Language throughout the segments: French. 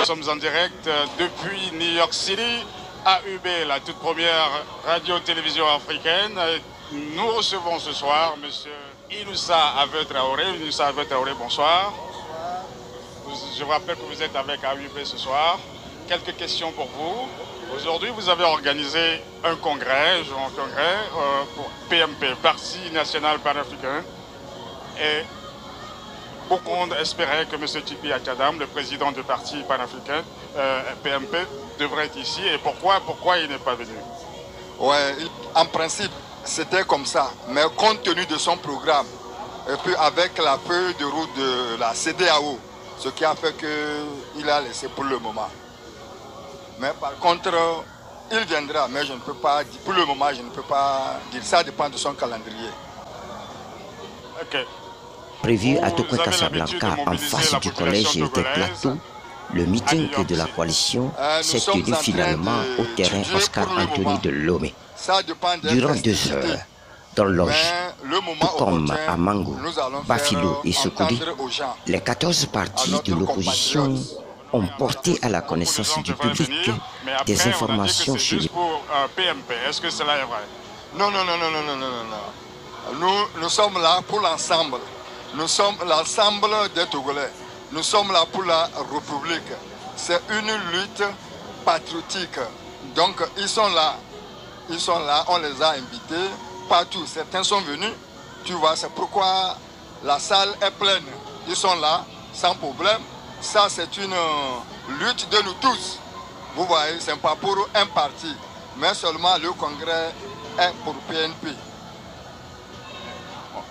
sommes en direct depuis New York City, AUB, la toute première radio-télévision africaine. Nous recevons ce soir M. Inoussa Aveu Traoré. Inoussa Aveu Traoré, bonsoir. Je vous rappelle que vous êtes avec AUB ce soir. Quelques questions pour vous. Aujourd'hui, vous avez organisé un congrès pour PMP, Parti National Panafricain. Et beaucoup espéraient que M. Tipi Akadam, le président du parti panafricain, PMP, devrait être ici. Et pourquoi il n'est pas venu? Ouais, en principe, c'était comme ça. Mais compte tenu de son programme, et puis avec la feuille de route de la CEDEAO, ce qui a fait qu'il a laissé pour le moment. Mais par contre, il viendra, mais je ne peux pas dire, pour le moment, je ne peux pas dire. Ça dépend de son calendrier. Ok. Prévu à Tokwe Casablanca, en face du collège des Plateaux, le meeting de la coalition s'est tenu finalement au terrain Oscar Anthony de Lomé. Durant 2 heures, dans l'Oge, tout comme à Mango, Bafilo et Sokoudi, les 14 partis de l'opposition ont porté à la connaissance du public des informations sur les... PMP, est-ce que cela est vrai? Non. Nous sommes là pour l'ensemble. Nous sommes l'ensemble des Togolais. Nous sommes là pour la République. C'est une lutte patriotique. Donc ils sont là. On les a invités partout. Certains sont venus. Tu vois, c'est pourquoi la salle est pleine. Ils sont là, sans problème. Ça, c'est une lutte de nous tous. Vous voyez, ce n'est pas pour un parti, mais seulement le congrès est pour PNP.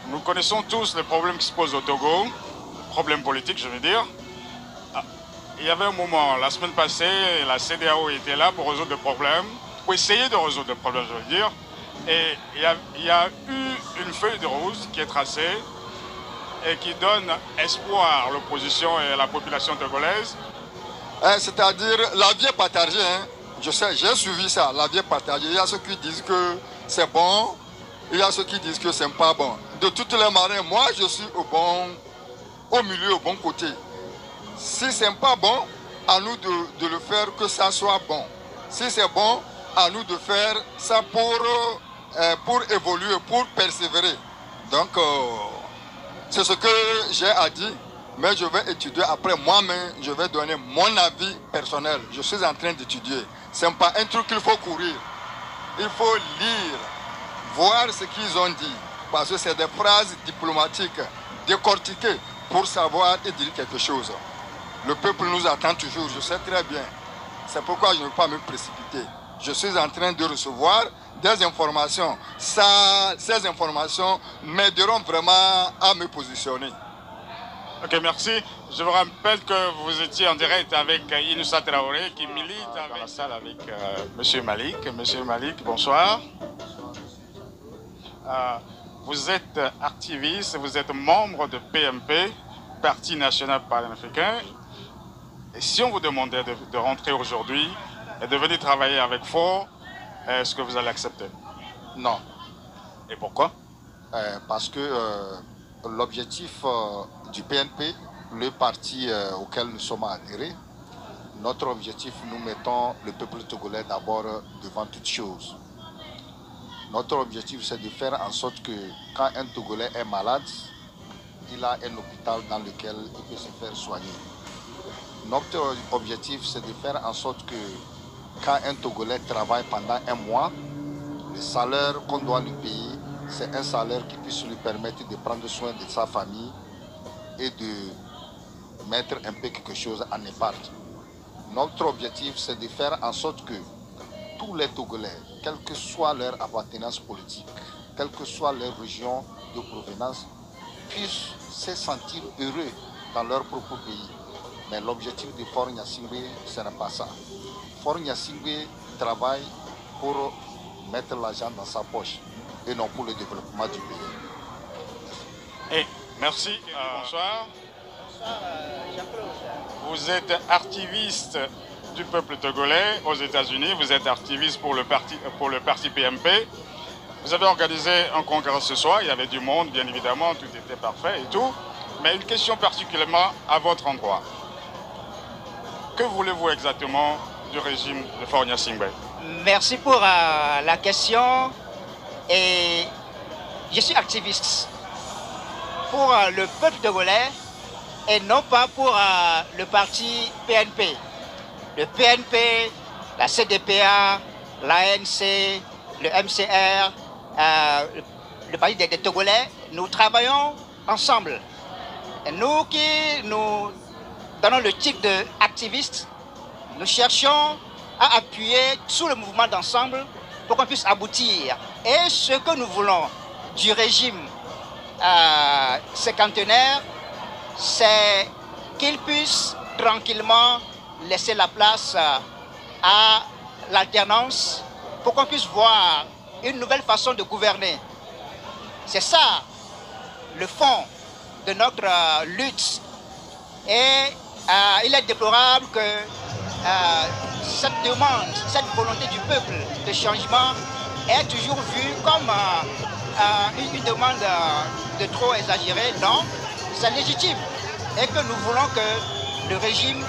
Nous connaissons tous les problèmes qui se posent au Togo, problèmes politiques, je veux dire. Il y avait un moment, la semaine passée, la CEDEAO était là pour résoudre des problèmes, pour essayer de résoudre des problèmes, je veux dire. Et il y a eu une feuille de route qui est tracée et qui donne espoir à l'opposition et à la population togolaise. C'est-à-dire, la vie est partagée. Hein. Je sais, j'ai suivi ça, la vie est partagée. Il y a ceux qui disent que c'est bon, il y a ceux qui disent que c'est pas bon. De toutes les manières, moi je suis au milieu, au bon côté. Si c'est pas bon, à nous de le faire que ça soit bon. Si c'est bon, à nous de faire ça pour évoluer, pour persévérer. Donc, c'est ce que j'ai à dire, mais je vais étudier après moi-même, je vais donner mon avis personnel. Je suis en train d'étudier. Ce n'est pas un truc qu'il faut courir. Il faut lire, voir ce qu'ils ont dit, parce que c'est des phrases diplomatiques décortiquées pour savoir et dire quelque chose. Le peuple nous attend toujours, je sais très bien. C'est pourquoi je ne veux pas me précipiter. Je suis en train de recevoir des informations. Ces informations m'aideront vraiment à me positionner. Ok, merci. Je vous rappelle que vous étiez en direct avec Inoussa Traoré qui milite dans la salle avec M. Malik. Monsieur Malik, bonsoir. Vous êtes activiste, vous êtes membre de PMP, Parti National Panafricain. Et si on vous demandait de rentrer aujourd'hui et de venir travailler avec FOR, est-ce que vous allez accepter? Non. Et pourquoi? Parce que l'objectif du PNP, le parti auquel nous sommes adhérés, notre objectif, nous mettons le peuple togolais d'abord devant toute chose. Notre objectif, c'est de faire en sorte que quand un Togolais est malade, il a un hôpital dans lequel il peut se faire soigner. Notre objectif, c'est de faire en sorte que quand un Togolais travaille pendant un mois, le salaire qu'on doit lui payer, c'est un salaire qui puisse lui permettre de prendre soin de sa famille et de mettre un peu quelque chose en épargne. Notre objectif, c'est de faire en sorte que tous les Togolais, quelle que soit leur appartenance politique, quelle que soit leur région de provenance, puissent se sentir heureux dans leur propre pays. Mais l'objectif de Faure Gnassingbé, ce n'est pas ça. Faure Gnassingbé travaille pour mettre l'argent dans sa poche et non pour le développement du pays. Et merci. Bonsoir. Vous êtes activiste du peuple togolais aux États-Unis. Vous êtes activiste pour le parti PMP. Vous avez organisé un congrès ce soir. Il y avait du monde, bien évidemment. Tout était parfait et tout. Mais une question particulièrement à votre endroit. Que voulez-vous exactement du régime de Faure Gnassingbé? Merci pour la question. Et je suis activiste pour le peuple togolais et non pas pour le parti PNP. Le PNP, la CDPA, l'ANC, le MCR, le parti des Togolais, nous travaillons ensemble. Et nous qui nous donnons le titre d'activistes, nous cherchons à appuyer tout le mouvement d'ensemble pour qu'on puisse aboutir. Et ce que nous voulons du régime cinquantenaire, c'est qu'il puisse tranquillement laisser la place à l'alternance pour qu'on puisse voir une nouvelle façon de gouverner. C'est ça le fond de notre lutte. Et il est déplorable que cette demande, cette volonté du peuple de changement est toujours vue comme une demande de trop exagérée. Non, c'est légitime et que nous voulons que le régime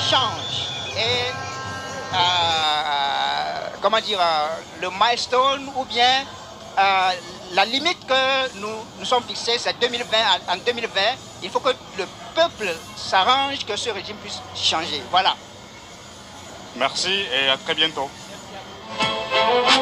change. Et comment dire, le milestone ou bien la limite que nous sommes fixés, c'est 2020. En 2020, il faut que le peuple s'arrange, que ce régime puisse changer. Voilà. Merci et à très bientôt. Merci.